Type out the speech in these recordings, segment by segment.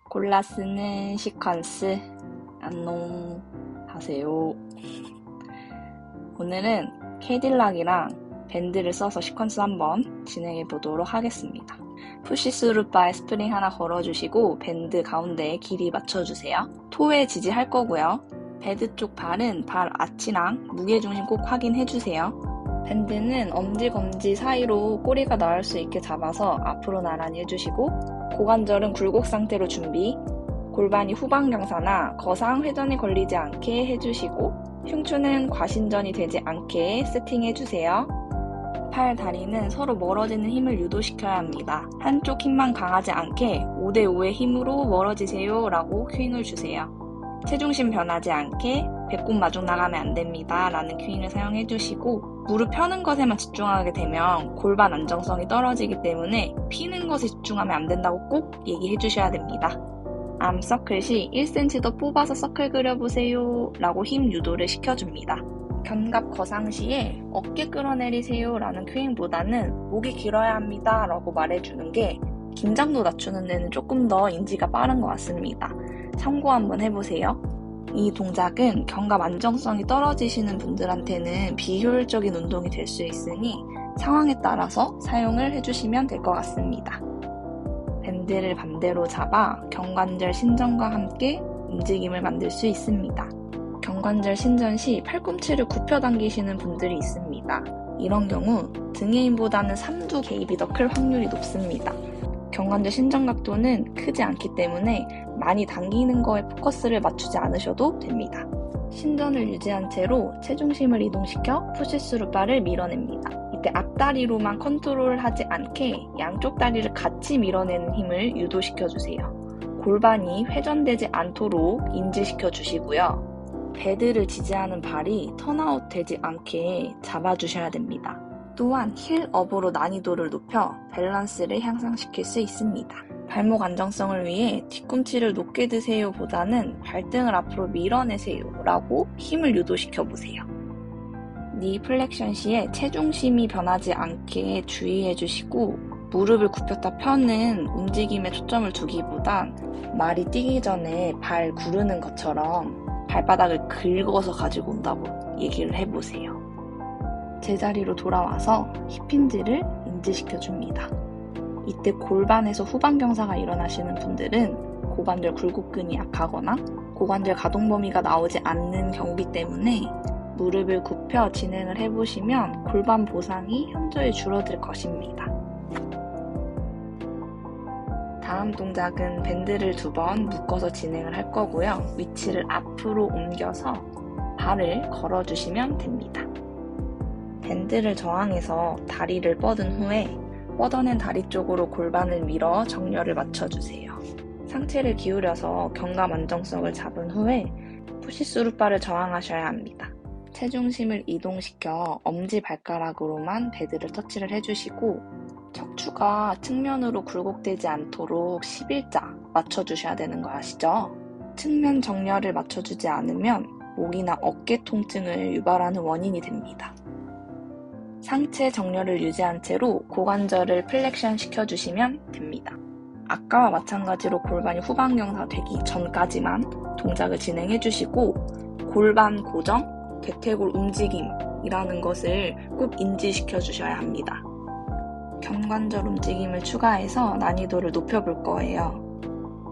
골라 쓰는 시퀀스 안녕하세요. 오늘은 캐딜락이랑 밴드를 써서 시퀀스 한번 진행해 보도록 하겠습니다. 푸시스루바에 스프링 하나 걸어주시고 밴드 가운데에 길이 맞춰주세요. 토에 지지할 거고요. 배드 쪽 발은 발 아치랑 무게중심 꼭 확인해주세요. 밴드는 엄지 검지 사이로 꼬리가 나올 수 있게 잡아서 앞으로 나란히 해주시고 고관절은 굴곡 상태로 준비, 골반이 후방 경사나 거상 회전이 걸리지 않게 해주시고 흉추는 과신전이 되지 않게 세팅해주세요. 팔, 다리는 서로 멀어지는 힘을 유도시켜야 합니다. 한쪽 힘만 강하지 않게 5대5의 힘으로 멀어지세요 라고 큐잉을 주세요. 체중심 변하지 않게 배꼽 마중 나가면 안 됩니다 라는 큐잉을 사용해주시고 무릎 펴는 것에만 집중하게 되면 골반 안정성이 떨어지기 때문에 피는 것에 집중하면 안 된다고 꼭 얘기해 주셔야 됩니다. 암 서클 시 1cm 더 뽑아서 서클 그려보세요 라고 힘 유도를 시켜줍니다. 견갑 거상 시에 어깨 끌어내리세요 라는 큐잉보다는 목이 길어야 합니다 라고 말해주는 게 긴장도 낮추는 데는 조금 더 인지가 빠른 것 같습니다. 참고 한번 해보세요. 이 동작은 견갑 안정성이 떨어지시는 분들한테는 비효율적인 운동이 될 수 있으니 상황에 따라서 사용을 해주시면 될 것 같습니다. 밴드를 반대로 잡아 견관절 신전과 함께 움직임을 만들 수 있습니다. 견관절 신전 시 팔꿈치를 굽혀 당기시는 분들이 있습니다. 이런 경우 등의 힘보다는 삼두 개입이 더 클 확률이 높습니다. 견관절 신전 각도는 크지 않기 때문에 많이 당기는 거에 포커스를 맞추지 않으셔도 됩니다. 신전을 유지한 채로 체중심을 이동시켜 푸시스루 바를 밀어냅니다. 이때 앞다리로만 컨트롤하지 않게 양쪽 다리를 같이 밀어내는 힘을 유도시켜주세요. 골반이 회전되지 않도록 인지시켜주시고요. 배드를 지지하는 발이 턴아웃 되지 않게 잡아주셔야 됩니다. 또한 힐업으로 난이도를 높여 밸런스를 향상시킬 수 있습니다. 발목 안정성을 위해 뒤꿈치를 높게 드세요 보다는 발등을 앞으로 밀어내세요 라고 힘을 유도시켜보세요. 니 플렉션 시에 체중심이 변하지 않게 주의해주시고 무릎을 굽혔다 펴는 움직임에 초점을 두기보단 말이 뛰기 전에 발 구르는 것처럼 발바닥을 긁어서 가지고 온다고 얘기를 해보세요. 제자리로 돌아와서 힙힌지를 인지시켜줍니다. 이때 골반에서 후방 경사가 일어나시는 분들은 고관절 굴곡근이 약하거나 고관절 가동 범위가 나오지 않는 경우이기 때문에 무릎을 굽혀 진행을 해보시면 골반 보상이 현저히 줄어들 것입니다. 다음 동작은 밴드를 2번 묶어서 진행을 할 거고요. 위치를 앞으로 옮겨서 발을 걸어주시면 됩니다. 밴드를 저항해서 다리를 뻗은 후에 뻗어낸 다리 쪽으로 골반을 밀어 정렬을 맞춰주세요. 상체를 기울여서 견갑 안정성을 잡은 후에 푸시스루바를 저항하셔야 합니다. 체중심을 이동시켜 엄지발가락으로만 배드를 터치를 해주시고 척추가 측면으로 굴곡되지 않도록 11자 맞춰주셔야 되는 거 아시죠? 측면 정렬을 맞춰주지 않으면 목이나 어깨 통증을 유발하는 원인이 됩니다. 상체 정렬을 유지한 채로 고관절을 플렉션 시켜주시면 됩니다. 아까와 마찬가지로 골반이 후방 경사 되기 전까지만 동작을 진행해주시고 골반 고정, 대퇴골 움직임이라는 것을 꼭 인지시켜주셔야 합니다. 견관절 움직임을 추가해서 난이도를 높여볼 거예요.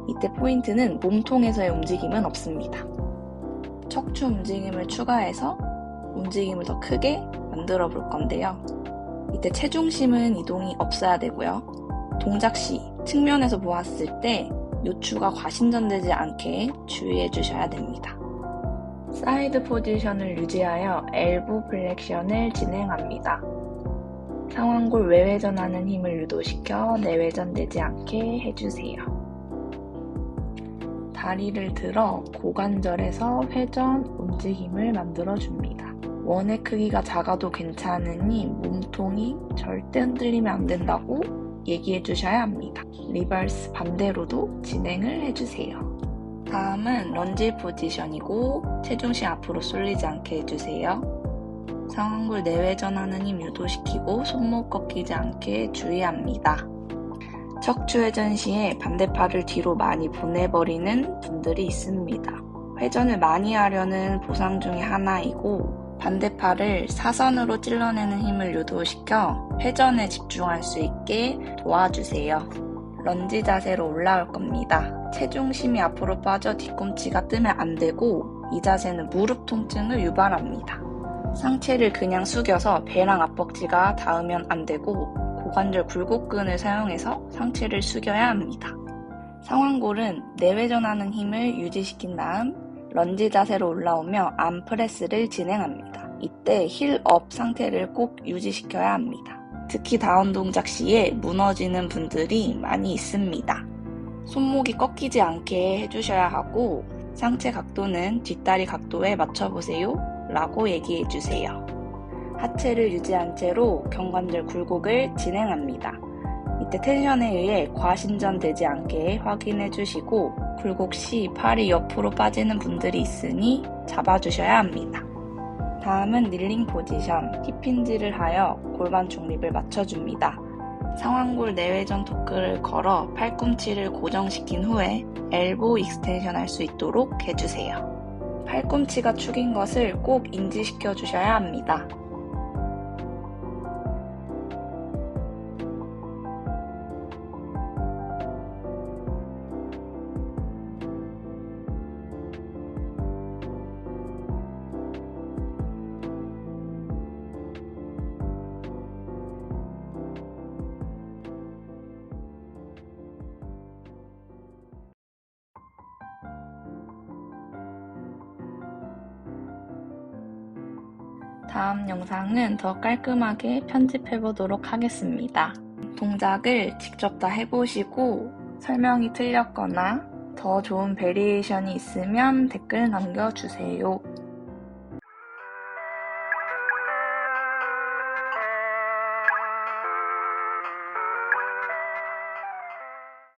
이때 포인트는 몸통에서의 움직임은 없습니다. 척추 움직임을 추가해서 움직임을 더 크게 만들어 볼 건데요. 이때 체중심은 이동이 없어야 되고요. 동작 시 측면에서 보았을 때 요추가 과신전되지 않게 주의해 주셔야 됩니다. 사이드 포지션을 유지하여 엘보 플렉션을 진행합니다. 상완골 외회전하는 힘을 유도시켜 내회전되지 않게 해주세요. 다리를 들어 고관절에서 회전 움직임을 만들어줍니다. 원의 크기가 작아도 괜찮으니 몸통이 절대 흔들리면 안 된다고 얘기해 주셔야 합니다. 리버스 반대로도 진행을 해주세요. 다음은 런지 포지션이고 체중심 앞으로 쏠리지 않게 해주세요. 상완골 내외전하는 힘 유도시키고 손목 꺾이지 않게 주의합니다. 척추회전 시에 반대팔을 뒤로 많이 보내버리는 분들이 있습니다. 회전을 많이 하려는 보상 중에 하나이고 반대팔을 사선으로 찔러내는 힘을 유도시켜 회전에 집중할 수 있게 도와주세요. 런지 자세로 올라올 겁니다. 체중심이 앞으로 빠져 뒤꿈치가 뜨면 안 되고 이 자세는 무릎 통증을 유발합니다. 상체를 그냥 숙여서 배랑 앞벅지가 닿으면 안 되고 고관절 굴곡근을 사용해서 상체를 숙여야 합니다. 상완골은 내외전하는 힘을 유지시킨 다음 런지 자세로 올라오며 암프레스를 진행합니다. 이때 힐업 상태를 꼭 유지시켜야 합니다. 특히 다운 동작 시에 무너지는 분들이 많이 있습니다. 손목이 꺾이지 않게 해주셔야 하고 상체 각도는 뒷다리 각도에 맞춰보세요 라고 얘기해주세요. 하체를 유지한 채로 경관절 굴곡을 진행합니다. 이때 텐션에 의해 과신전되지 않게 확인해주시고 굴곡 시 팔이 옆으로 빠지는 분들이 있으니 잡아주셔야 합니다. 다음은 닐링 포지션, 힙힌지를 하여 골반 중립을 맞춰줍니다. 상완골 내외전 토크를 걸어 팔꿈치를 고정시킨 후에 엘보 익스텐션 할 수 있도록 해주세요. 팔꿈치가 축인 것을 꼭 인지시켜 주셔야 합니다. 다음 영상은 더 깔끔하게 편집해보도록 하겠습니다. 동작을 직접 다 해보시고 설명이 틀렸거나 더 좋은 베리에이션이 있으면 댓글 남겨주세요.